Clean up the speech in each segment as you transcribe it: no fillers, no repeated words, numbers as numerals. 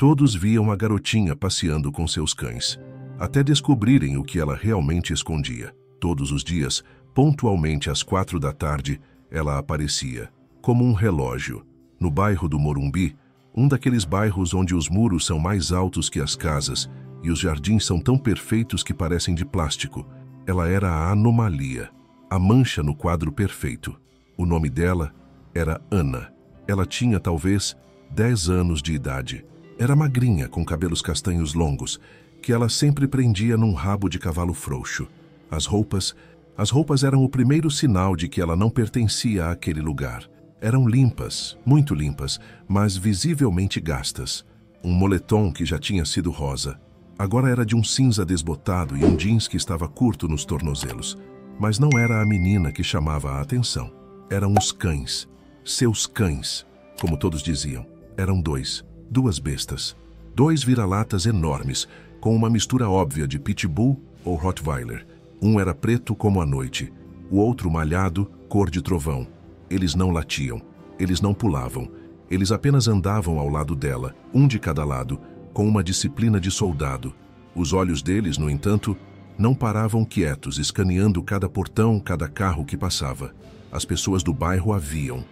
Todos viam a garotinha passeando com seus cães, até descobrirem o que ela realmente escondia. Todos os dias, pontualmente às 4 da tarde, ela aparecia, como um relógio, no bairro do Morumbi, um daqueles bairros onde os muros são mais altos que as casas e os jardins são tão perfeitos que parecem de plástico. Ela era a anomalia, a mancha no quadro perfeito. O nome dela era Ana. Ela tinha talvez 10 anos de idade. Era magrinha, com cabelos castanhos longos, que ela sempre prendia num rabo de cavalo frouxo. As roupas eram o primeiro sinal de que ela não pertencia àquele lugar. Eram limpas, muito limpas, mas visivelmente gastas. Um moletom que já tinha sido rosa. Agora era de um cinza desbotado e um jeans que estava curto nos tornozelos. Mas não era a menina que chamava a atenção. Eram os cães. Seus cães, como todos diziam. Eram duas bestas. 2 vira-latas enormes, com uma mistura óbvia de pitbull ou rottweiler. Um era preto como a noite, o outro malhado, cor de trovão. Eles não latiam, eles não pulavam, eles apenas andavam ao lado dela, um de cada lado, com uma disciplina de soldado. Os olhos deles, no entanto, não paravam quietos, escaneando cada portão, cada carro que passava. As pessoas do bairro a viam.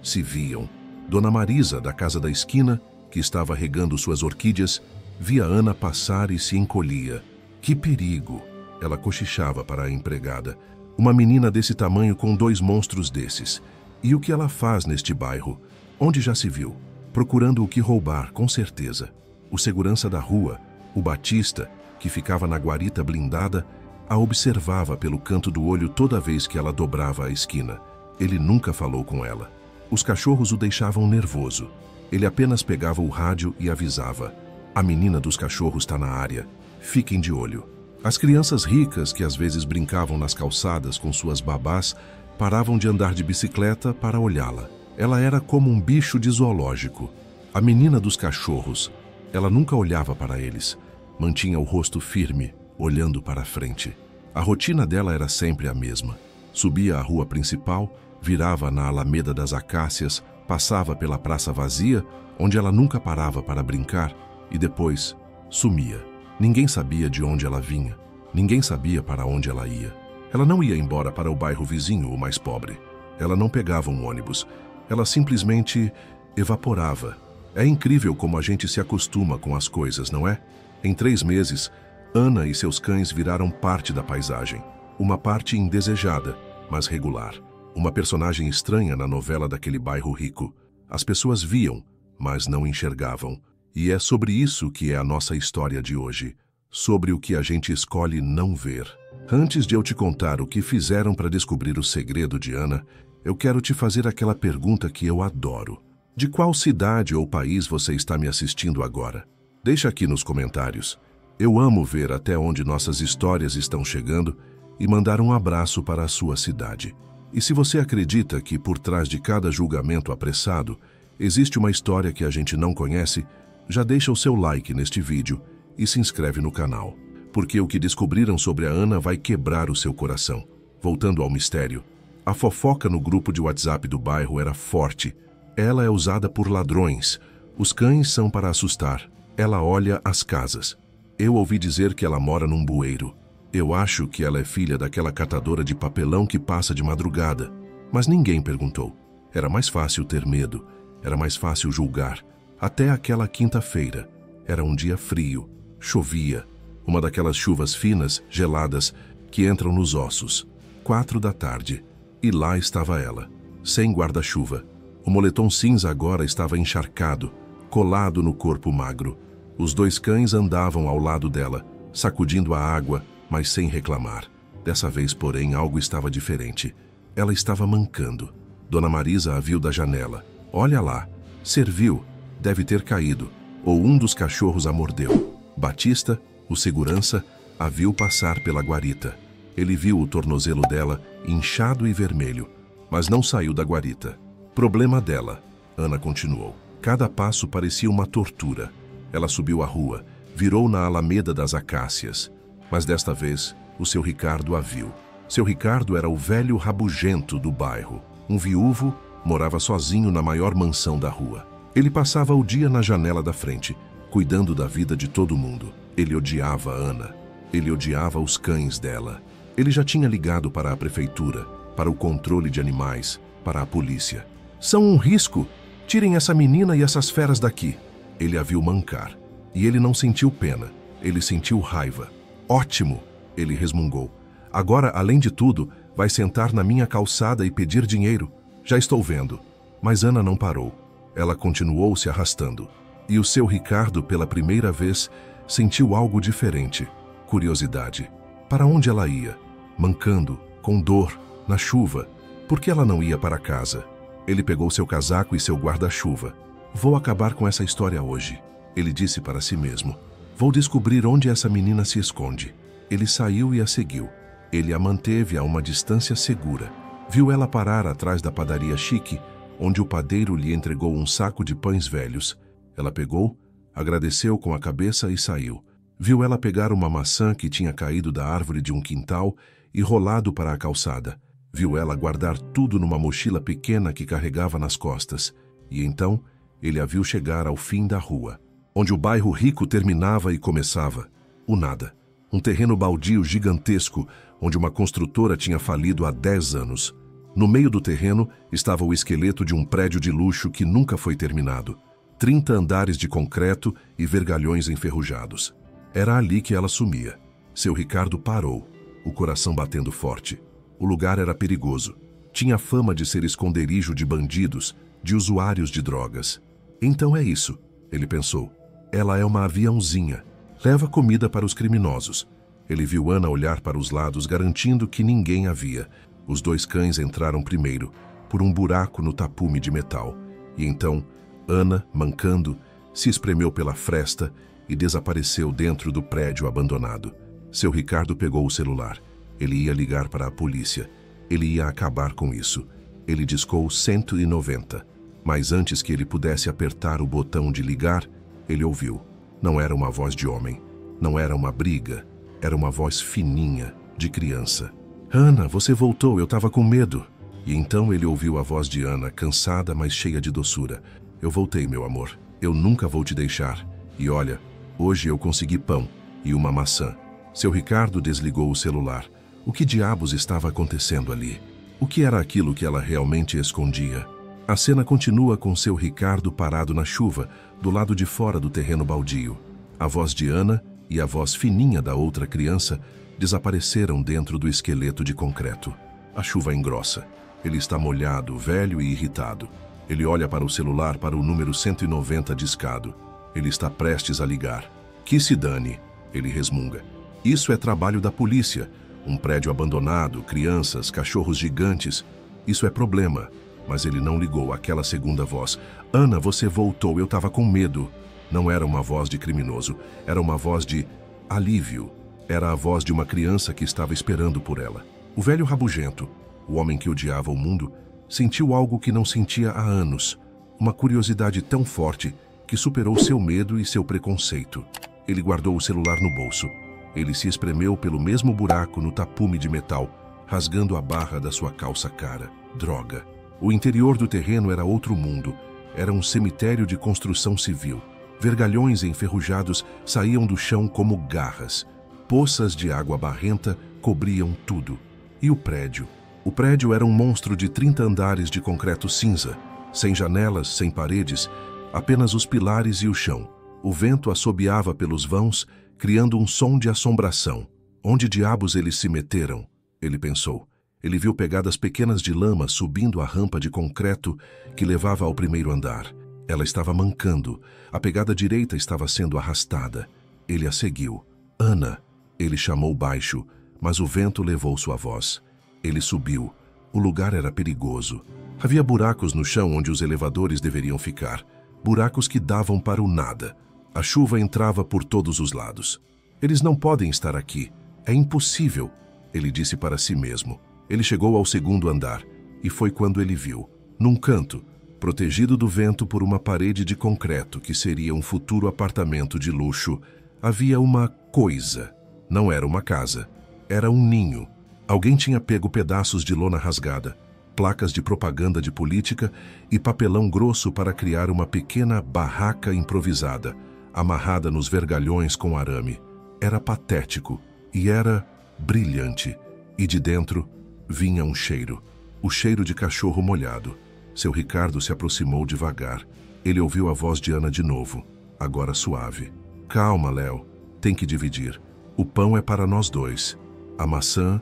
Se viam. Dona Marisa, da casa da esquina, que estava regando suas orquídeas, via Ana passar e se encolhia. Que perigo! Ela cochichava para a empregada. Uma menina desse tamanho com 2 monstros desses. E o que ela faz neste bairro? Onde já se viu? Procurando o que roubar, com certeza. O segurança da rua, o Batista, que ficava na guarita blindada, a observava pelo canto do olho toda vez que ela dobrava a esquina. Ele nunca falou com ela. Os cachorros o deixavam nervoso. Ele apenas pegava o rádio e avisava. A menina dos cachorros está na área. Fiquem de olho. As crianças ricas, que às vezes brincavam nas calçadas com suas babás, paravam de andar de bicicleta para olhá-la. Ela era como um bicho de zoológico. A menina dos cachorros, ela nunca olhava para eles. Mantinha o rosto firme, olhando para a frente. A rotina dela era sempre a mesma. Subia a rua principal, virava na Alameda das Acácias, passava pela praça vazia, onde ela nunca parava para brincar, e depois sumia. Ninguém sabia de onde ela vinha. Ninguém sabia para onde ela ia. Ela não ia embora para o bairro vizinho, o mais pobre. Ela não pegava um ônibus. Ela simplesmente evaporava. É incrível como a gente se acostuma com as coisas, não é? Em 3 meses, Ana e seus cães viraram parte da paisagem. Uma parte indesejada, mas regular. Uma personagem estranha na novela daquele bairro rico. As pessoas viam, mas não enxergavam. E é sobre isso que é a nossa história de hoje. Sobre o que a gente escolhe não ver. Antes de eu te contar o que fizeram para descobrir o segredo de Ana, eu quero te fazer aquela pergunta que eu adoro. De qual cidade ou país você está me assistindo agora? Deixa aqui nos comentários. Eu amo ver até onde nossas histórias estão chegando e mandar um abraço para a sua cidade. E se você acredita que por trás de cada julgamento apressado existe uma história que a gente não conhece, já deixa o seu like neste vídeo e se inscreve no canal, porque o que descobriram sobre a Ana vai quebrar o seu coração. Voltando ao mistério, a fofoca no grupo de WhatsApp do bairro era forte. Ela é usada por ladrões. Os cães são para assustar. Ela olha as casas. Eu ouvi dizer que ela mora num bueiro. Eu acho que ela é filha daquela catadora de papelão que passa de madrugada. Mas ninguém perguntou. Era mais fácil ter medo. Era mais fácil julgar. Até aquela quinta-feira. Era um dia frio. Chovia. Uma daquelas chuvas finas, geladas, que entram nos ossos. 4 da tarde. E lá estava ela, sem guarda-chuva. O moletom cinza agora estava encharcado, colado no corpo magro. Os 2 cães andavam ao lado dela, sacudindo a água, mas sem reclamar. Dessa vez, porém, algo estava diferente. Ela estava mancando. Dona Marisa a viu da janela. Olha lá. Serviu. Deve ter caído. Ou um dos cachorros a mordeu. Batista, o segurança, a viu passar pela guarita. Ele viu o tornozelo dela inchado e vermelho, mas não saiu da guarita. Problema dela, Ana continuou. Cada passo parecia uma tortura. Ela subiu a rua, virou na Alameda das Acácias. Mas desta vez, o seu Ricardo a viu. Seu Ricardo era o velho rabugento do bairro. Um viúvo, morava sozinho na maior mansão da rua. Ele passava o dia na janela da frente, cuidando da vida de todo mundo. Ele odiava Ana. Ele odiava os cães dela. Ele já tinha ligado para a prefeitura, para o controle de animais, para a polícia. São um risco. Tirem essa menina e essas feras daqui. Ele a viu mancar. E ele não sentiu pena. Ele sentiu raiva. Ótimo, ele resmungou. Agora, além de tudo, vai sentar na minha calçada e pedir dinheiro. Já estou vendo. Mas Ana não parou. Ela continuou se arrastando. E o seu Ricardo, pela primeira vez, sentiu algo diferente. Curiosidade. Para onde ela ia? Mancando, com dor, na chuva. Por que ela não ia para casa? Ele pegou seu casaco e seu guarda-chuva. Vou acabar com essa história hoje. Ele disse para si mesmo. Vou descobrir onde essa menina se esconde. Ele saiu e a seguiu. Ele a manteve a uma distância segura. Viu ela parar atrás da padaria chique, onde o padeiro lhe entregou um saco de pães velhos. Ela pegou, agradeceu com a cabeça e saiu. Viu ela pegar uma maçã que tinha caído da árvore de um quintal e rolado para a calçada. Viu ela guardar tudo numa mochila pequena que carregava nas costas. E então, ele a viu chegar ao fim da rua, onde o bairro rico terminava e começava. O nada. Um terreno baldio gigantesco, onde uma construtora tinha falido há 10 anos. No meio do terreno estava o esqueleto de um prédio de luxo que nunca foi terminado. 30 andares de concreto e vergalhões enferrujados. Era ali que ela sumia. Seu Ricardo parou, o coração batendo forte. O lugar era perigoso. Tinha fama de ser esconderijo de bandidos, de usuários de drogas. Então é isso, ele pensou. Ela é uma aviãozinha. Leva comida para os criminosos. Ele viu Ana olhar para os lados, garantindo que ninguém a via. Os 2 cães entraram primeiro, por um buraco no tapume de metal. E então, Ana, mancando, se espremeu pela fresta e desapareceu dentro do prédio abandonado. Seu Ricardo pegou o celular. Ele ia ligar para a polícia. Ele ia acabar com isso. Ele discou 190. Mas antes que ele pudesse apertar o botão de ligar, ele ouviu. Não era uma voz de homem. Não era uma briga. Era uma voz fininha, de criança. Ana, você voltou, eu estava com medo. E então ele ouviu a voz de Ana, cansada, mas cheia de doçura. Eu voltei, meu amor. Eu nunca vou te deixar. E olha, hoje eu consegui pão e uma maçã. Seu Ricardo desligou o celular. O que diabos estava acontecendo ali? O que era aquilo que ela realmente escondia? A cena continua com seu Ricardo parado na chuva, do lado de fora do terreno baldio. A voz de Ana e a voz fininha da outra criança desapareceram dentro do esqueleto de concreto. A chuva engrossa. Ele está molhado, velho e irritado. Ele olha para o celular, para o número 190 discado. Ele está prestes a ligar. Que se dane, ele resmunga. Isso é trabalho da polícia. Um prédio abandonado, crianças, cachorros gigantes. Isso é problema. Mas ele não ligou àquela segunda voz. Ana, você voltou, eu estava com medo. Não era uma voz de criminoso, era uma voz de alívio. Era a voz de uma criança que estava esperando por ela. O velho rabugento, o homem que odiava o mundo, sentiu algo que não sentia há anos. Uma curiosidade tão forte que superou seu medo e seu preconceito. Ele guardou o celular no bolso. Ele se espremeu pelo mesmo buraco no tapume de metal, rasgando a barra da sua calça cara. Droga. O interior do terreno era outro mundo. Era um cemitério de construção civil. Vergalhões enferrujados saíam do chão como garras. Poças de água barrenta cobriam tudo. E o prédio? O prédio era um monstro de 30 andares de concreto cinza, sem janelas, sem paredes, apenas os pilares e o chão. O vento assobiava pelos vãos, criando um som de assombração. Onde diabos eles se meteram? Ele pensou. Ele viu pegadas pequenas de lama subindo a rampa de concreto que levava ao primeiro andar. Ela estava mancando. A pegada direita estava sendo arrastada. Ele a seguiu. Ana! Ele chamou baixo, mas o vento levou sua voz. Ele subiu. O lugar era perigoso. Havia buracos no chão onde os elevadores deveriam ficar. Buracos que davam para o nada. A chuva entrava por todos os lados. Eles não podem estar aqui. É impossível, ele disse para si mesmo. Ele chegou ao segundo andar, e foi quando ele viu, num canto, protegido do vento por uma parede de concreto que seria um futuro apartamento de luxo, havia uma coisa. Não era uma casa. Era um ninho. Alguém tinha pego pedaços de lona rasgada, placas de propaganda de política e papelão grosso para criar uma pequena barraca improvisada, amarrada nos vergalhões com arame. Era patético e era brilhante. E de dentro vinha um cheiro, o cheiro de cachorro molhado. Seu Ricardo se aproximou devagar. Ele ouviu a voz de Ana de novo, agora suave. Calma, Léo, tem que dividir. O pão é para nós dois. A maçã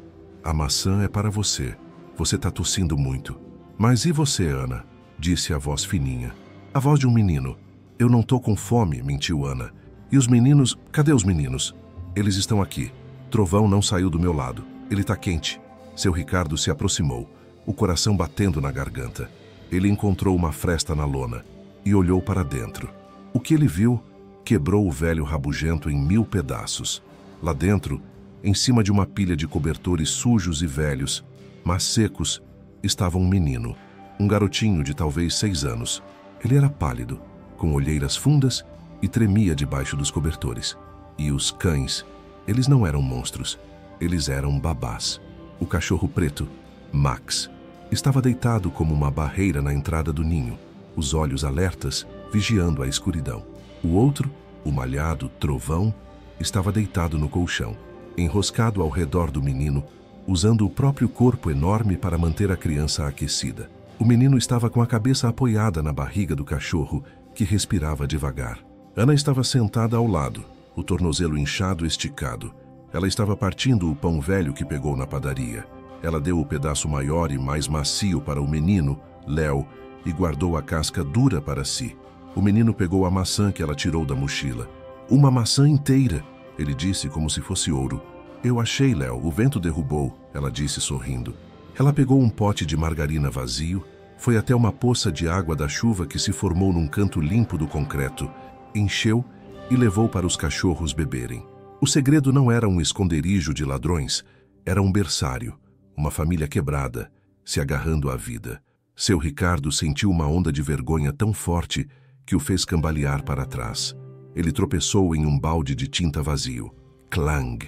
é para você. Você tá tossindo muito. Mas e você, Ana? Disse a voz fininha. A voz de um menino. Eu não tô com fome, mentiu Ana. E os meninos? Cadê os meninos? Eles estão aqui. Trovão não saiu do meu lado. Ele tá quente. Seu Ricardo se aproximou, o coração batendo na garganta. Ele encontrou uma fresta na lona e olhou para dentro. O que ele viu quebrou o velho rabugento em 1000 pedaços. Lá dentro, em cima de uma pilha de cobertores sujos e velhos, mas secos, estava um menino, um garotinho de talvez 6 anos. Ele era pálido, com olheiras fundas e tremia debaixo dos cobertores. E os cães, eles não eram monstros, eles eram babás. O cachorro preto, Max, estava deitado como uma barreira na entrada do ninho, os olhos alertas, vigiando a escuridão. O outro, o malhado Trovão, estava deitado no colchão, enroscado ao redor do menino, usando o próprio corpo enorme para manter a criança aquecida. O menino estava com a cabeça apoiada na barriga do cachorro, que respirava devagar. Ana estava sentada ao lado, o tornozelo inchado e esticado. Ela estava partindo o pão velho que pegou na padaria. Ela deu o pedaço maior e mais macio para o menino, Léo, e guardou a casca dura para si. O menino pegou a maçã que ela tirou da mochila. Uma maçã inteira, ele disse como se fosse ouro. Eu achei, Léo, o vento derrubou, ela disse sorrindo. Ela pegou um pote de margarina vazio, foi até uma poça de água da chuva que se formou num canto limpo do concreto, encheu e levou para os cachorros beberem. O segredo não era um esconderijo de ladrões, era um berçário, uma família quebrada, se agarrando à vida. Seu Ricardo sentiu uma onda de vergonha tão forte que o fez cambalear para trás. Ele tropeçou em um balde de tinta vazio. Clang!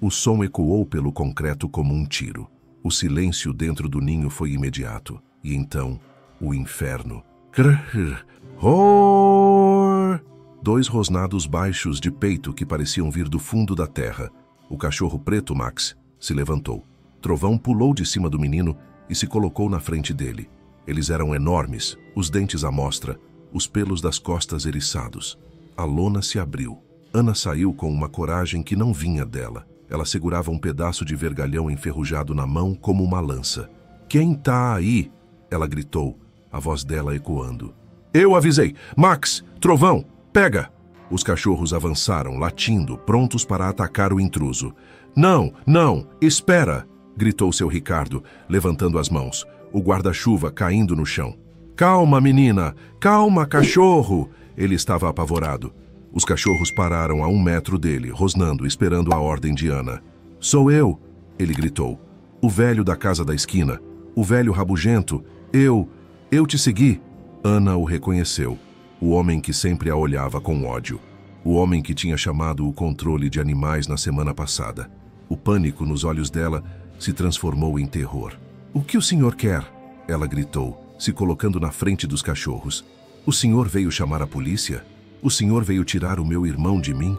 O som ecoou pelo concreto como um tiro. O silêncio dentro do ninho foi imediato. E então, o inferno. Crrr! Roar! 2 rosnados baixos de peito que pareciam vir do fundo da terra. O cachorro preto, Max, se levantou. Trovão pulou de cima do menino e se colocou na frente dele. Eles eram enormes, os dentes à mostra, os pelos das costas eriçados. A lona se abriu. Ana saiu com uma coragem que não vinha dela. Ela segurava um pedaço de vergalhão enferrujado na mão como uma lança. Quem tá aí? Ela gritou, a voz dela ecoando. Eu avisei! Max! Trovão! Pega! Os cachorros avançaram, latindo, prontos para atacar o intruso. Não, não, espera! Gritou seu Ricardo, levantando as mãos, o guarda-chuva caindo no chão. Calma, menina! Calma, cachorro! Ele estava apavorado. Os cachorros pararam a 1 metro dele, rosnando, esperando a ordem de Ana. Sou eu! Ele gritou. O velho da casa da esquina. O velho rabugento. Eu te segui! Ana o reconheceu. O homem que sempre a olhava com ódio. O homem que tinha chamado o controle de animais na semana passada. O pânico nos olhos dela se transformou em terror. O que o senhor quer? Ela gritou, se colocando na frente dos cachorros. O senhor veio chamar a polícia? O senhor veio tirar o meu irmão de mim?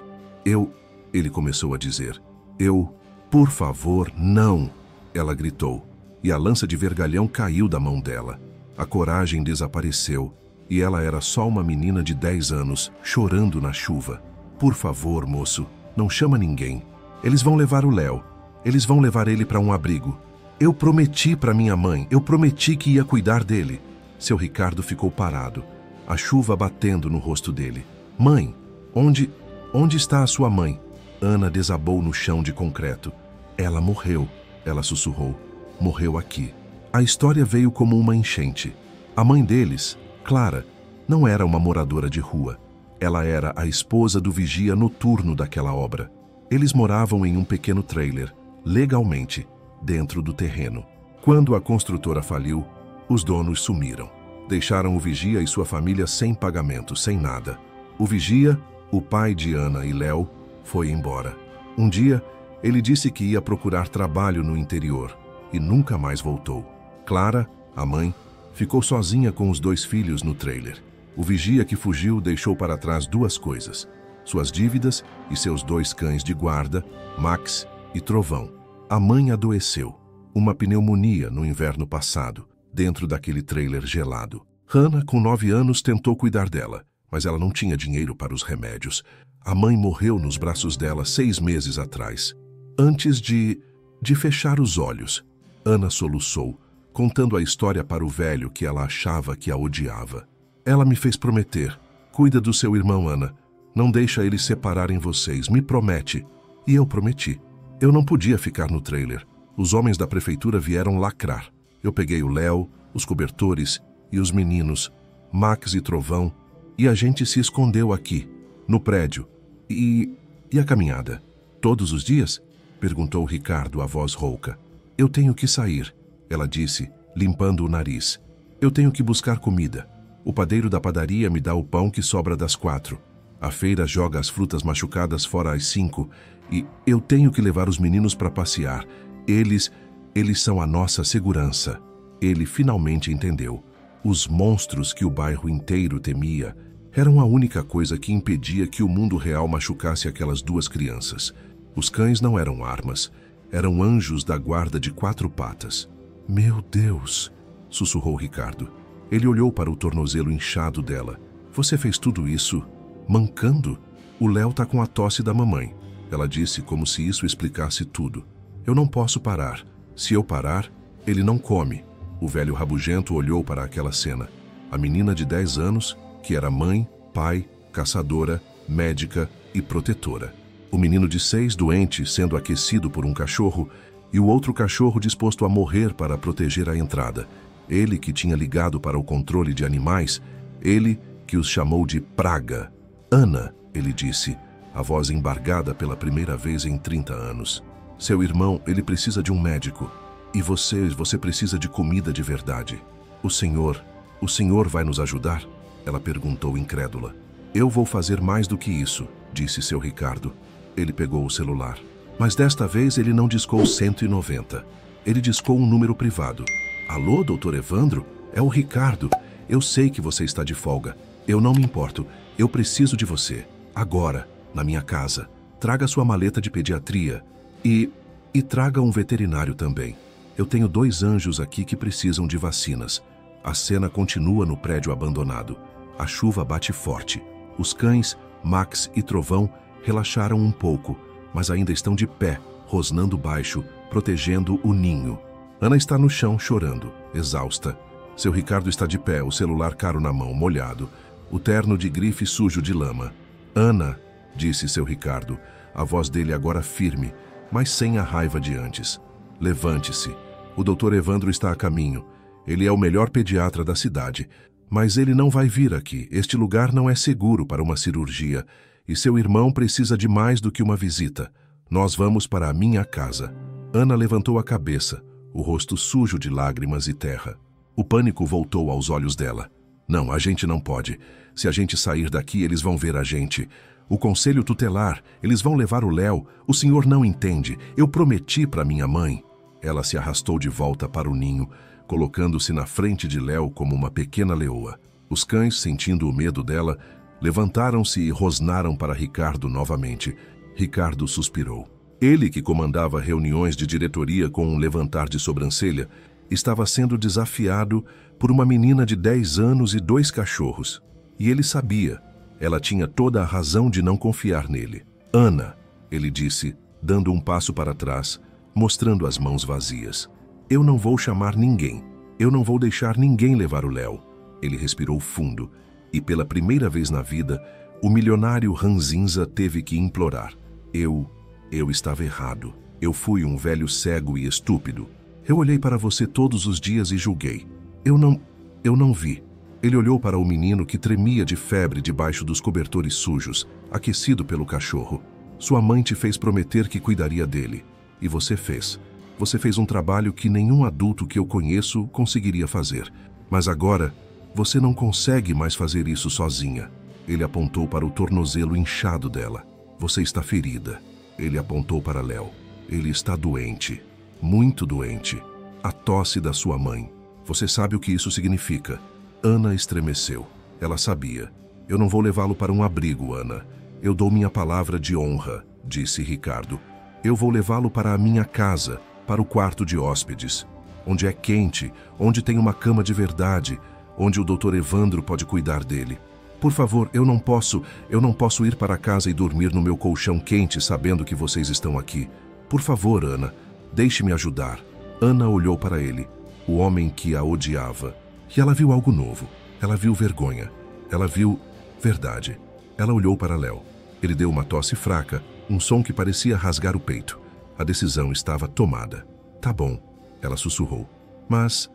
Ele começou a dizer. Por favor, não! Ela gritou, e a lança de vergalhão caiu da mão dela. A coragem desapareceu, e ela era só uma menina de 10 anos, chorando na chuva. Por favor, moço, não chama ninguém. Eles vão levar o Léo. Eles vão levar ele para um abrigo. Eu prometi para minha mãe, eu prometi que ia cuidar dele. Seu Ricardo ficou parado, a chuva batendo no rosto dele. Mãe, onde está a sua mãe? Ana desabou no chão de concreto. Ela morreu, ela sussurrou. Morreu aqui. A história veio como uma enchente. A mãe deles, Clara, não era uma moradora de rua. Ela era a esposa do vigia noturno daquela obra. Eles moravam em um pequeno trailer, legalmente, dentro do terreno. Quando a construtora faliu, os donos sumiram. Deixaram o vigia e sua família sem pagamento, sem nada. O vigia, o pai de Ana e Léo, foi embora. Um dia, ele disse que ia procurar trabalho no interior e nunca mais voltou. Clara, A mãe ficou sozinha com os 2 filhos no trailer. O vigia que fugiu deixou para trás 2 coisas: suas dívidas e seus 2 cães de guarda, Max e Trovão. A mãe adoeceu, uma pneumonia no inverno passado, dentro daquele trailer gelado. Hannah, com 9 anos, tentou cuidar dela, mas ela não tinha dinheiro para os remédios. A mãe morreu nos braços dela 6 meses atrás. Antes de fechar os olhos, Ana soluçou, contando a história para o velho que ela achava que a odiava. Ela me fez prometer: cuida do seu irmão, Ana. Não deixa eles separarem vocês, me promete. E eu prometi. Eu não podia ficar no trailer. Os homens da prefeitura vieram lacrar. Eu peguei o Léo, os cobertores e os meninos, Max e Trovão, e a gente se escondeu aqui, no prédio. E a caminhada? Todos os dias? Perguntou Ricardo, a voz rouca. Eu tenho que sair, ela disse, limpando o nariz. Eu tenho que buscar comida. O padeiro da padaria me dá o pão que sobra das 4. A feira joga as frutas machucadas fora às 5. E eu tenho que levar os meninos para passear. Eles são a nossa segurança. Ele finalmente entendeu. Os monstros que o bairro inteiro temia eram a única coisa que impedia que o mundo real machucasse aquelas 2 crianças. Os cães não eram armas, eram anjos da guarda de 4 patas. Meu Deus, sussurrou Ricardo. Ele olhou para o tornozelo inchado dela. Você fez tudo isso mancando? O Léo tá com a tosse da mamãe, ela disse como se isso explicasse tudo. Eu não posso parar. Se eu parar, ele não come. O velho rabugento olhou para aquela cena. A menina de 10 anos, que era mãe, pai, caçadora, médica e protetora. O menino de 6 doente, sendo aquecido por um cachorro, e o outro cachorro disposto a morrer para proteger a entrada. Ele que tinha ligado para o controle de animais, ele que os chamou de praga. Ana, ele disse, a voz embargada pela primeira vez em 30 anos. Seu irmão, ele precisa de um médico. E você precisa de comida de verdade. O senhor vai nos ajudar? Ela perguntou incrédula. Eu vou fazer mais do que isso, disse seu Ricardo. Ele pegou o celular. Mas desta vez ele não discou 190. Ele discou um número privado. Alô, doutor Evandro? É o Ricardo. Eu sei que você está de folga. Eu não me importo. Eu preciso de você. Agora, na minha casa. Traga sua maleta de pediatria. E traga um veterinário também. Eu tenho 2 anjos aqui que precisam de vacinas. A cena continua no prédio abandonado. A chuva bate forte. Os cães, Max e Trovão, relaxaram um pouco, mas ainda estão de pé, rosnando baixo, protegendo o ninho. Ana está no chão, chorando, exausta. Seu Ricardo está de pé, o celular caro na mão, molhado, o terno de grife sujo de lama. Ana, disse seu Ricardo, a voz dele agora firme, mas sem a raiva de antes. Levante-se. O doutor Evandro está a caminho. Ele é o melhor pediatra da cidade. Mas ele não vai vir aqui. Este lugar não é seguro para uma cirurgia. E seu irmão precisa de mais do que uma visita. Nós vamos para a minha casa. Ana levantou a cabeça, o rosto sujo de lágrimas e terra. O pânico voltou aos olhos dela. Não, a gente não pode. Se a gente sair daqui, eles vão ver a gente. O conselho tutelar, eles vão levar o Léo. O senhor não entende. Eu prometi para minha mãe. Ela se arrastou de volta para o ninho, colocando-se na frente de Léo como uma pequena leoa. Os cães, sentindo o medo dela, levantaram-se e rosnaram para Ricardo novamente. Ricardo suspirou. Ele, que comandava reuniões de diretoria com um levantar de sobrancelha, estava sendo desafiado por uma menina de 10 anos e 2 cachorros. E ele sabia. Ela tinha toda a razão de não confiar nele. Ana, ele disse, dando um passo para trás, mostrando as mãos vazias. Eu não vou chamar ninguém. Eu não vou deixar ninguém levar o Léo. Ele respirou fundo e, pela primeira vez na vida, o milionário ranzinza teve que implorar. Eu estava errado. Eu fui um velho cego e estúpido. Eu olhei para você todos os dias e julguei. Eu não vi. Ele olhou para o menino que tremia de febre debaixo dos cobertores sujos, aquecido pelo cachorro. Sua mãe te fez prometer que cuidaria dele. E você fez. Você fez um trabalho que nenhum adulto que eu conheço conseguiria fazer. Mas agora, você não consegue mais fazer isso sozinha. Ele apontou para o tornozelo inchado dela. Você está ferida. Ele apontou para Léo. Ele está doente. Muito doente. A tosse da sua mãe. Você sabe o que isso significa. Ana estremeceu. Ela sabia. Eu não vou levá-lo para um abrigo, Ana. Eu dou minha palavra de honra, disse Ricardo. Eu vou levá-lo para a minha casa, para o quarto de hóspedes, onde é quente, onde tem uma cama de verdade, onde o Dr. Evandro pode cuidar dele. Por favor, eu não posso ir para casa e dormir no meu colchão quente sabendo que vocês estão aqui. Por favor, Ana, deixe-me ajudar. Ana olhou para ele, o homem que a odiava, e ela viu algo novo. Ela viu vergonha. Ela viu verdade. Ela olhou para Léo. Ele deu uma tosse fraca, um som que parecia rasgar o peito. A decisão estava tomada. Tá bom, ela sussurrou. Mas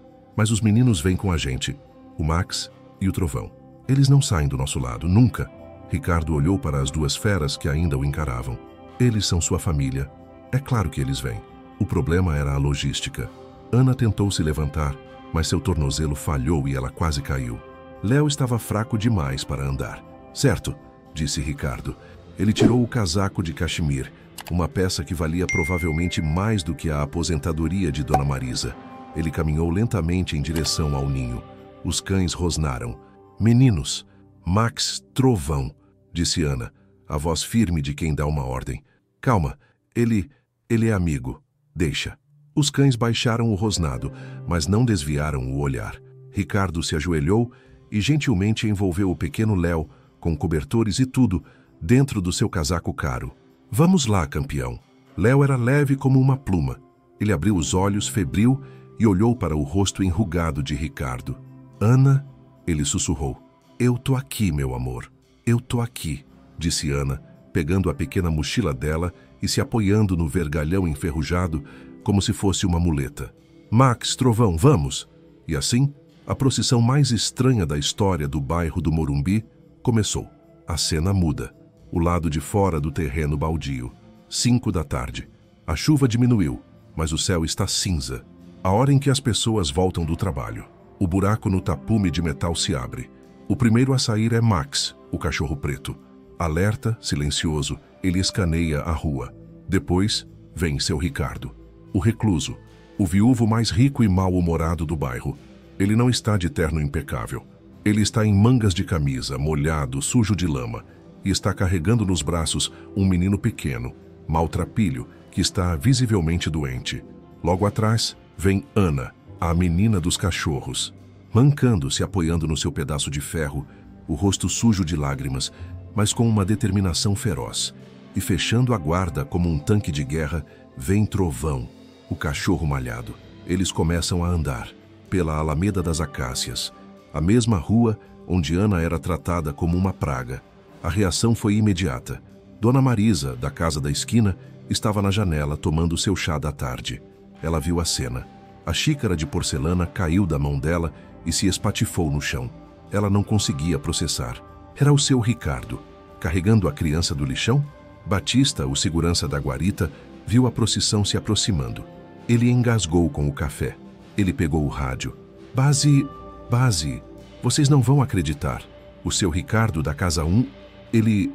os meninos vêm com a gente. O Max e o Trovão. Eles não saem do nosso lado, nunca. Ricardo olhou para as duas feras que ainda o encaravam. Eles são sua família. É claro que eles vêm. O problema era a logística. Ana tentou se levantar, mas seu tornozelo falhou e ela quase caiu. Léo estava fraco demais para andar. Certo, disse Ricardo. Ele tirou o casaco de cachemir, uma peça que valia provavelmente mais do que a aposentadoria de Dona Marisa. Ele caminhou lentamente em direção ao ninho. Os cães rosnaram. Meninos, Max, Trovão, disse Ana, a voz firme de quem dá uma ordem. Calma, ele é amigo. Deixa. Os cães baixaram o rosnado, mas não desviaram o olhar. Ricardo se ajoelhou e gentilmente envolveu o pequeno Léo, com cobertores e tudo, dentro do seu casaco caro. Vamos lá, campeão. Léo era leve como uma pluma. Ele abriu os olhos, febril, e olhou para o rosto enrugado de Ricardo. Ana, ele sussurrou. Eu tô aqui, meu amor. Eu tô aqui, disse Ana, pegando a pequena mochila dela e se apoiando no vergalhão enferrujado como se fosse uma muleta. Max, Trovão, vamos! E assim, a procissão mais estranha da história do bairro do Morumbi começou. A cena muda. O lado de fora do terreno baldio. 5 da tarde. A chuva diminuiu, mas o céu está cinza. A hora em que as pessoas voltam do trabalho. O buraco no tapume de metal se abre. O primeiro a sair é Max, o cachorro preto. Alerta, silencioso, ele escaneia a rua. Depois, vem seu Ricardo. O recluso, o viúvo mais rico e mal-humorado do bairro. Ele não está de terno impecável. Ele está em mangas de camisa, molhado, sujo de lama, e está carregando nos braços um menino pequeno, maltrapilho, que está visivelmente doente. Logo atrás, vem Ana, a menina dos cachorros, mancando, se apoiando no seu pedaço de ferro, o rosto sujo de lágrimas, mas com uma determinação feroz. E fechando a guarda como um tanque de guerra, vem Trovão, o cachorro malhado. Eles começam a andar pela Alameda das Acácias, a mesma rua onde Ana era tratada como uma praga. A reação foi imediata. Dona Marisa, da casa da esquina, estava na janela tomando seu chá da tarde. Ela viu a cena. A xícara de porcelana caiu da mão dela e se espatifou no chão. Ela não conseguia processar. Era o seu Ricardo, carregando a criança do lixão? Batista, o segurança da guarita, viu a procissão se aproximando. Ele engasgou com o café. Ele pegou o rádio. Base, vocês não vão acreditar. O seu Ricardo da casa 1, ele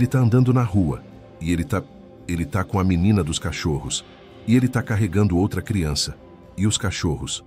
tá andando na rua. E ele tá com a menina dos cachorros. E ele tá carregando outra criança. E os cachorros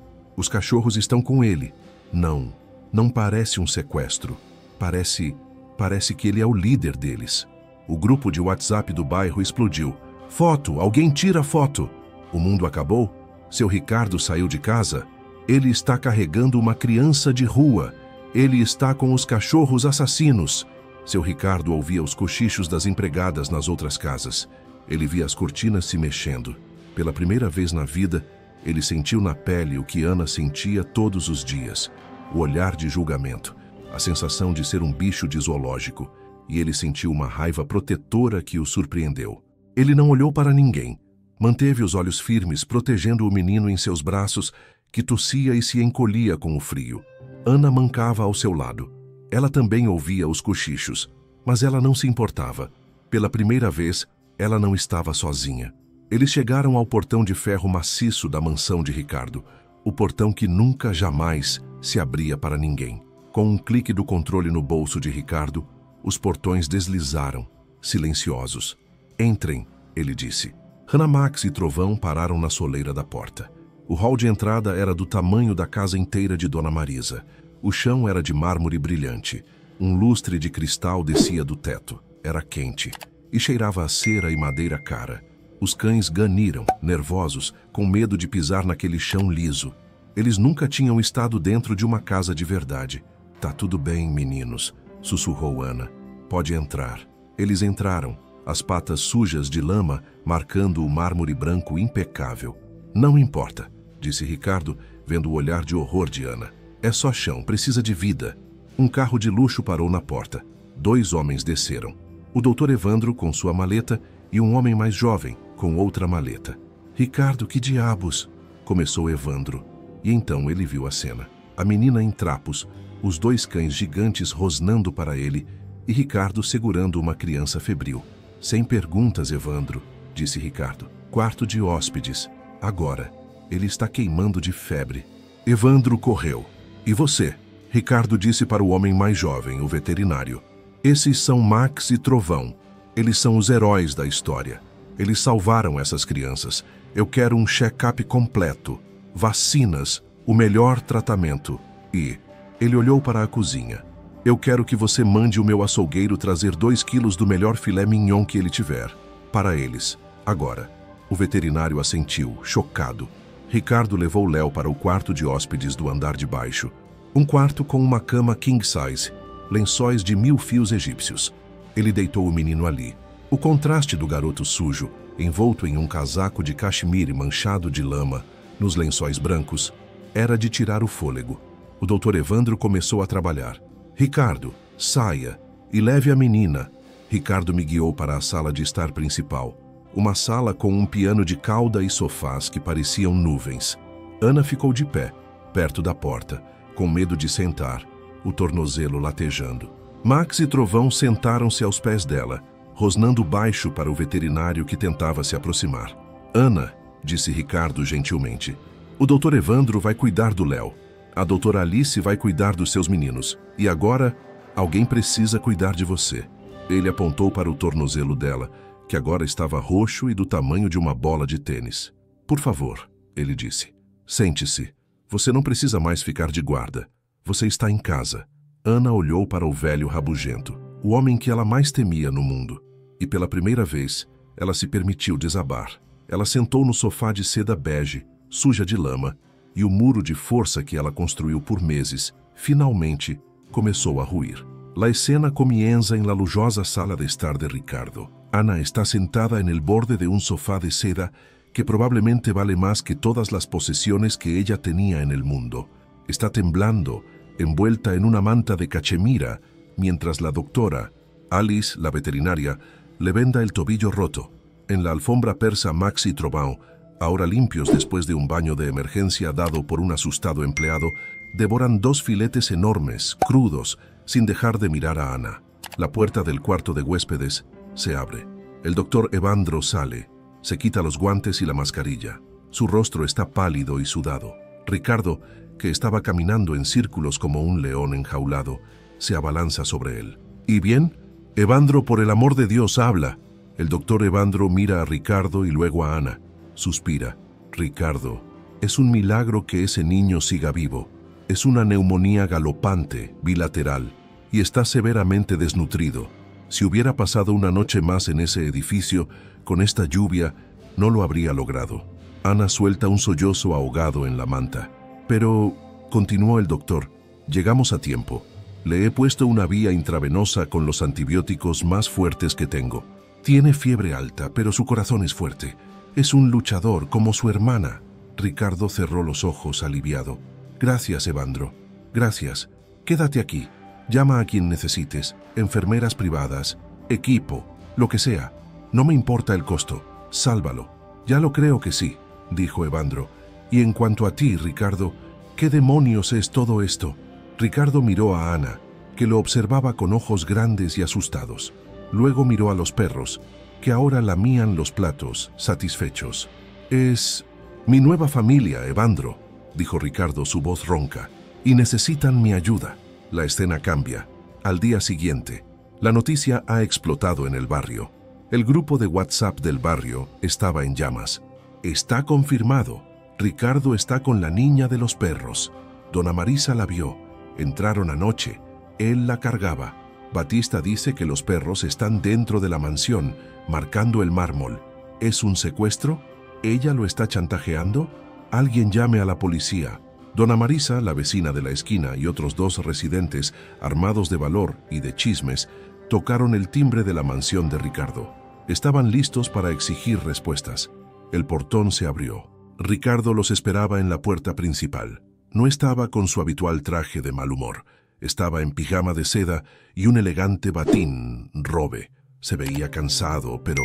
estão com ele. Não parece um sequestro. Parece que ele é o líder deles. O grupo de WhatsApp do bairro explodiu. Foto, alguém tira foto. O mundo acabou? Seu Ricardo saiu de casa? Ele está carregando uma criança de rua. Ele está com os cachorros assassinos. Seu Ricardo ouvia os cochichos das empregadas nas outras casas. Ele via as cortinas se mexendo. Pela primeira vez na vida, ele sentiu na pele o que Ana sentia todos os dias. O olhar de julgamento, a sensação de ser um bicho de zoológico. E ele sentiu uma raiva protetora que o surpreendeu. Ele não olhou para ninguém. Manteve os olhos firmes, protegendo o menino em seus braços, que tossia e se encolhia com o frio. Ana mancava ao seu lado. Ela também ouvia os cochichos, mas ela não se importava. Pela primeira vez, ela não estava sozinha. Eles chegaram ao portão de ferro maciço da mansão de Ricardo, o portão que nunca, jamais se abria para ninguém. Com um clique do controle no bolso de Ricardo, os portões deslizaram, silenciosos. Entrem, ele disse. Ana, Max e Trovão pararam na soleira da porta. O hall de entrada era do tamanho da casa inteira de Dona Marisa. O chão era de mármore brilhante. Um lustre de cristal descia do teto. Era quente e cheirava a cera e madeira cara. Os cães ganiram, nervosos, com medo de pisar naquele chão liso. Eles nunca tinham estado dentro de uma casa de verdade. "Tá tudo bem, meninos", sussurrou Ana. "Pode entrar." Eles entraram, as patas sujas de lama marcando o mármore branco impecável. "Não importa", disse Ricardo, vendo o olhar de horror de Ana. "É só chão, precisa de vida." Um carro de luxo parou na porta. 2 homens desceram. O Dr. Evandro com sua maleta e um homem mais jovem com outra maleta. "Ricardo, que diabos?" começou Evandro. E então ele viu a cena. A menina em trapos, os 2 cães gigantes rosnando para ele e Ricardo segurando uma criança febril. "Sem perguntas, Evandro", disse Ricardo. "Quarto de hóspedes. Agora. Ele está queimando de febre." Evandro correu. "E você?" Ricardo disse para o homem mais jovem, o veterinário. "Esses são Max e Trovão. Eles são os heróis da história. Eles salvaram essas crianças. Eu quero um check-up completo. Vacinas, o melhor tratamento. E..." Ele olhou para a cozinha. "Eu quero que você mande o meu açougueiro trazer 2 quilos do melhor filé mignon que ele tiver. Para eles. Agora." O veterinário assentiu, chocado. Ricardo levou Léo para o quarto de hóspedes do andar de baixo. Um quarto com uma cama king size, lençóis de 1000 fios egípcios. Ele deitou o menino ali. O contraste do garoto sujo, envolto em um casaco de cachemire manchado de lama, nos lençóis brancos, era de tirar o fôlego. O Dr. Evandro começou a trabalhar. "Ricardo, saia e leve a menina." Ricardo me guiou para a sala de estar principal. Uma sala com um piano de cauda e sofás que pareciam nuvens. Ana ficou de pé, perto da porta, com medo de sentar, o tornozelo latejando. Max e Trovão sentaram-se aos pés dela, rosnando baixo para o veterinário que tentava se aproximar. "Ana", disse Ricardo gentilmente, "o Dr. Evandro vai cuidar do Léo. A doutora Alice vai cuidar dos seus meninos. E agora, alguém precisa cuidar de você." Ele apontou para o tornozelo dela, que agora estava roxo e do tamanho de uma bola de tênis. "Por favor", ele disse. "Sente-se. Você não precisa mais ficar de guarda. Você está em casa." Ana olhou para o velho rabugento, o homem que ela mais temia no mundo. E pela primeira vez, ela se permitiu desabar. Ela sentou no sofá de seda bege, suja de lama, e o muro de força que ela construiu por meses, finalmente, começou a ruir. La escena comienza en la lujosa sala de estar de Ricardo. Ana está sentada en el borde de un sofá de seda que probablemente vale más que todas las posesiones que ella tenía en el mundo. Está temblando, envuelta en una manta de cachemira, mientras la doctora, Alice, la veterinaria, le venda el tobillo roto. En la alfombra persa Max y Trovão, ahora limpios después de un baño de emergencia dado por un asustado empleado, devoran 2 filetes enormes, crudos, sin dejar de mirar a Ana. La puerta del cuarto de huéspedes se abre. El doctor Evandro sale, se quita los guantes y la mascarilla. Su rostro está pálido y sudado. Ricardo, que estaba caminando en círculos como un león enjaulado, se abalanza sobre él. ¿Y bien? Evandro, por el amor de Dios, habla. El doctor Evandro mira a Ricardo y luego a Ana. Suspira. Ricardo, es un milagro que ese niño siga vivo. Es una neumonía galopante, bilateral, y está severamente desnutrido. Si hubiera pasado una noche más en ese edificio, con esta lluvia, no lo habría logrado. Ana suelta un sollozo ahogado en la manta. Pero, continuó el doctor, llegamos a tiempo. Le he puesto una vía intravenosa con los antibióticos más fuertes que tengo. Tiene fiebre alta, pero su corazón es fuerte. Es un luchador como su hermana. Ricardo cerró los ojos aliviado. Gracias, Evandro. Gracias. Quédate aquí. Llama a quien necesites. Enfermeras privadas, equipo, lo que sea. No me importa el costo. Sálvalo. Ya lo creo que sí, dijo Evandro. Y en cuanto a ti, Ricardo, ¿qué demonios es todo esto? Ricardo miró a Ana, que lo observaba con ojos grandes y asustados. Luego miró a los perros, que ahora lamían los platos, satisfechos. Es mi nueva familia, Evandro, dijo Ricardo, su voz ronca, y necesitan mi ayuda. La escena cambia. Al día siguiente, la noticia ha explotado en el barrio. El grupo de WhatsApp del barrio estaba en llamas. Está confirmado. Ricardo está con la niña de los perros. Dona Marisa la vio. Entraron anoche. Él la cargaba. Batista dice que los perros están dentro de la mansión, marcando el mármol. ¿Es un secuestro? ¿Ella lo está chantajeando? Alguien llame a la policía. Dona Marisa, la vecina de la esquina, y otros 2 residentes, armados de valor y de chismes, tocaron el timbre de la mansión de Ricardo. Estaban listos para exigir respuestas. El portón se abrió. Ricardo los esperaba en la puerta principal. No estaba con su habitual traje de mal humor. Estaba en pijama de seda y un elegante batín robe. Se veía cansado, pero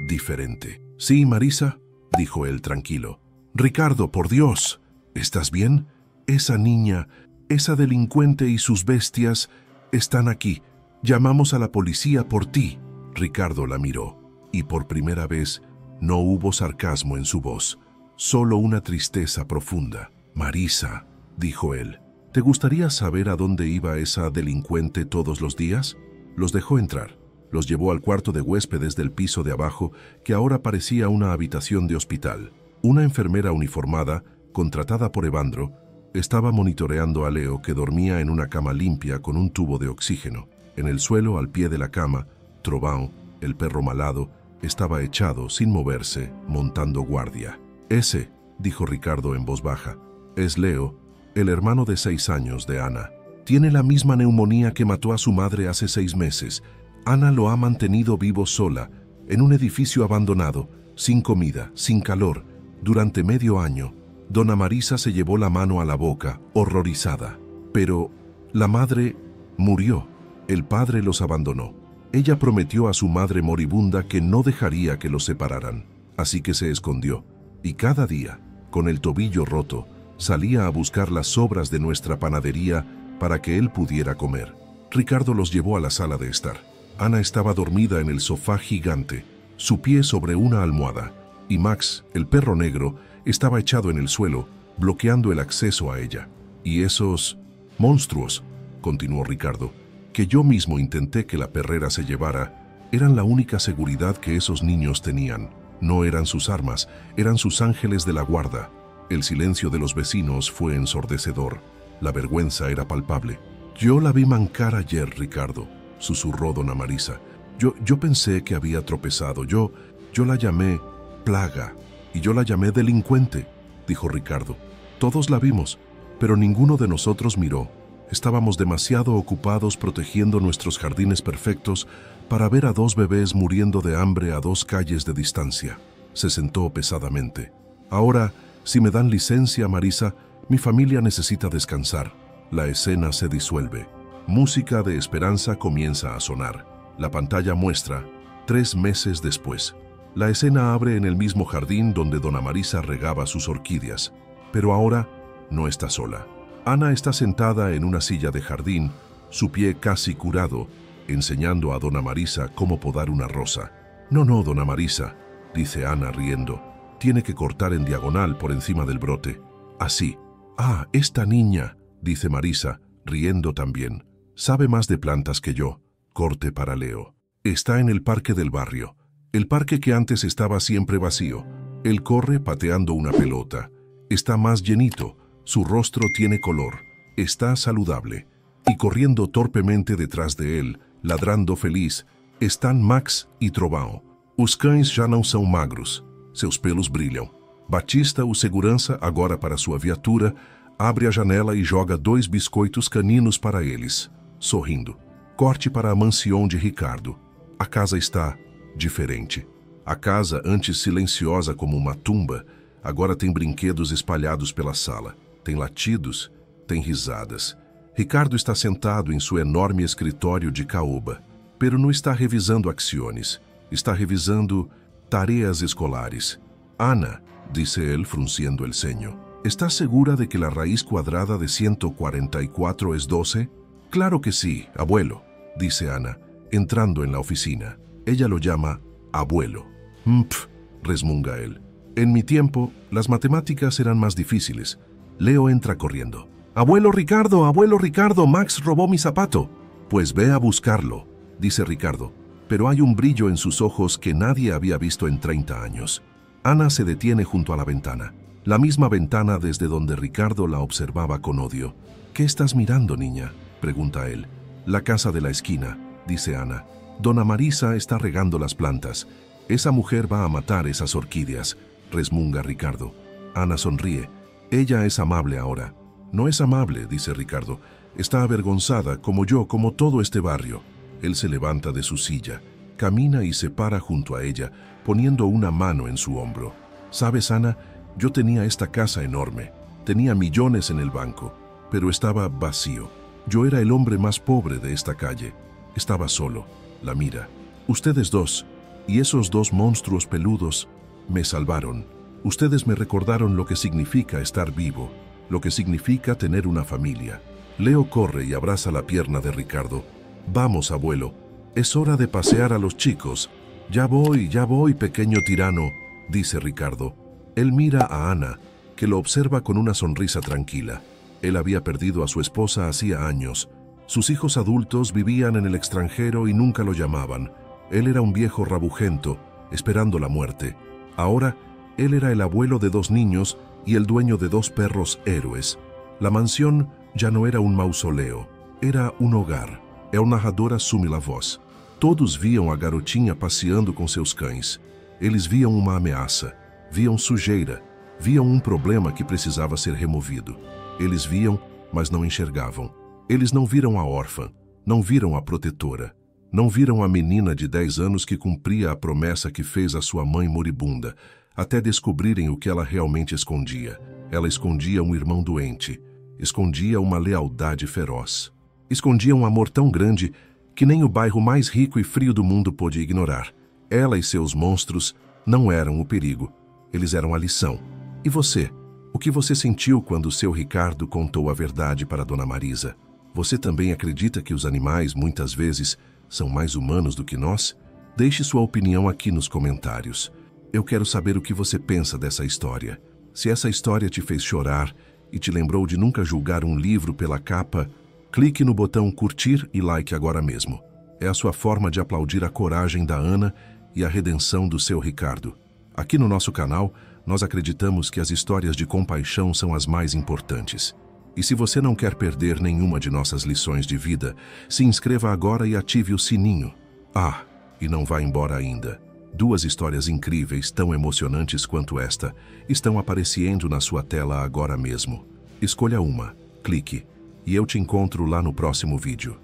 diferente. «Sí, Marisa», dijo él tranquilo. «Ricardo, por Dios, ¿estás bien? Esa niña, esa delincuente y sus bestias están aquí. Llamamos a la policía por ti». Ricardo la miró, y por primera vez no hubo sarcasmo en su voz, solo una tristeza profunda. «Marisa», dijo él, «¿te gustaría saber a dónde iba esa delincuente todos los días?» Los dejó entrar. Los llevó al cuarto de huéspedes del piso de abajo, que ahora parecía una habitación de hospital. Una enfermera uniformada, contratada por Evandro, estaba monitoreando a Leo, que dormía en una cama limpia con un tubo de oxígeno. En el suelo, al pie de la cama, Trovão, el perro malado, estaba echado, sin moverse, montando guardia. «Ese», dijo Ricardo en voz baja, «es Leo, el hermano de 6 años de Ana. Tiene la misma neumonía que mató a su madre hace 6 meses. Ana lo ha mantenido vivo sola, en un edificio abandonado, sin comida, sin calor, durante medio año». Dona Marisa se llevó la mano a la boca, horrorizada. «Pero la madre murió. El padre los abandonó. Ella prometió a su madre moribunda que no dejaría que los separaran. Así que se escondió. Y cada día, con el tobillo roto, salía a buscar las sobras de nuestra panadería para que él pudiera comer». Ricardo los llevó a la sala de estar. Ana estaba dormida en el sofá gigante, su pie sobre una almohada, y Max, el perro negro, estaba echado en el suelo, bloqueando el acceso a ella. «Y esos monstruos», continuó Ricardo, «que yo mismo intenté que la perrera se llevara, eran la única seguridad que esos niños tenían. No eran sus armas, eran sus ángeles de la guarda». El silencio de los vecinos fue ensordecedor. La vergüenza era palpable. «Yo la vi mancar ayer, Ricardo», susurró Dona Marisa. Yo pensé que había tropezado. Yo la llamé plaga y yo la llamé delincuente», dijo Ricardo. «Todos la vimos, pero ninguno de nosotros miró. Estábamos demasiado ocupados protegiendo nuestros jardines perfectos para ver a 2 bebés muriendo de hambre a 2 calles de distancia». Se sentó pesadamente. «Ahora, si me dan licencia, Marisa, mi familia necesita descansar». La escena se disuelve. Música de esperanza comienza a sonar. La pantalla muestra 3 meses después. La escena abre en el mismo jardín donde Dona Marisa regaba sus orquídeas, pero ahora no está sola. Ana está sentada en una silla de jardín, su pie casi curado, enseñando a Dona Marisa cómo podar una rosa. «No, Dona Marisa», dice Ana riendo, «tiene que cortar en diagonal por encima del brote. Así». «Ah, esta niña», dice Marisa, riendo también, «sabe más de plantas que yo». Corte para Leo. Está en el parque del barrio, el parque que antes estaba siempre vacío. Él corre pateando una pelota. Está más llenito, su rostro tiene color, está saludable. Y corriendo torpemente detrás de él, ladrando feliz, están Max e Trovão. Os cães já não são magros, seus pelos brilham. Batista, o segurança, agora para sua viatura, abre a janela e joga 2 biscoitos caninos para eles, sorrindo. Corte para a mansão de Ricardo. A casa está diferente. A casa, antes silenciosa como uma tumba, agora tem brinquedos espalhados pela sala. Tem latidos, tem risadas. Ricardo está sentado em seu enorme escritório de caoba, pero não está revisando acciones. Está revisando tareas escolares. «Ana», dice él frunciendo el ceño, «¿estás segura de que la raíz cuadrada de 144 es 12? «Claro que sí, abuelo», dice Ana, entrando en la oficina. Ella lo llama abuelo. Resmunga él. «En mi tiempo, las matemáticas eran más difíciles». Leo entra corriendo. Abuelo Ricardo, Max robó mi zapato». «Pues ve a buscarlo», dice Ricardo, pero hay un brillo en sus ojos que nadie había visto en 30 años. Ana se detiene junto a la ventana. La misma ventana desde donde Ricardo la observaba con odio. ¿Qué estás mirando, niña?, pregunta él. La casa de la esquina, dice Ana. Dona Marisa está regando las plantas. Esa mujer va a matar esas orquídeas, resmunga Ricardo. Ana sonríe. Ella es amable ahora. No es amable, dice Ricardo. Está avergonzada, como yo, como todo este barrio. Él se levanta de su silla, camina y se para junto a ella, poniendo una mano en su hombro. ¿Sabes, Ana? Yo tenía esta casa enorme, tenía millones en el banco, pero estaba vacío. Yo era el hombre más pobre de esta calle. Estaba solo. La mira. Ustedes dos, y esos dos monstruos peludos, me salvaron. Ustedes me recordaron lo que significa estar vivo, lo que significa tener una familia. Leo corre y abraza la pierna de Ricardo. Vamos, abuelo, es hora de pasear a los chicos. Ya voy, pequeño tirano, dice Ricardo. Él mira a Ana, que lo observa con una sonrisa tranquila. Él había perdido a su esposa hacía años. Sus hijos adultos vivían en el extranjero y nunca lo llamaban. Él era un viejo rabugento, esperando la muerte. Ahora, él era el abuelo de 2 niños y el dueño de 2 perros héroes. La mansión já não era um mausoleu, era um hogar. El narrador assume a voz. Todos viam a garotinha passeando com seus cães. Eles viam uma ameaça, viam sujeira, viam um problema que precisava ser removido. Eles viam, mas não enxergavam. Eles não viram a órfã, não viram a protetora, não viram a menina de 10 anos que cumpria a promessa que fez a sua mãe moribunda, até descobrirem o que ela realmente escondia. Ela escondia um irmão doente, escondia uma lealdade feroz. Escondia um amor tão grande que nem o bairro mais rico e frio do mundo pôde ignorar. Ela e seus monstros não eram o perigo, eles eram a lição. E você? O que você sentiu quando seu Ricardo contou a verdade para Dona Marisa? Você também acredita que os animais, muitas vezes, são mais humanos do que nós? Deixe sua opinião aqui nos comentários. Eu quero saber o que você pensa dessa história. Se essa história te fez chorar e te lembrou de nunca julgar um livro pela capa, clique no botão curtir e like agora mesmo. É a sua forma de aplaudir a coragem da Ana e a redenção do seu Ricardo. Aqui no nosso canal, nós acreditamos que as histórias de compaixão são as mais importantes. E se você não quer perder nenhuma de nossas lições de vida, se inscreva agora e ative o sininho. Ah, e não vá embora ainda. 2 histórias incríveis, tão emocionantes quanto esta, estão aparecendo na sua tela agora mesmo. Escolha uma, clique, e eu te encontro lá no próximo vídeo.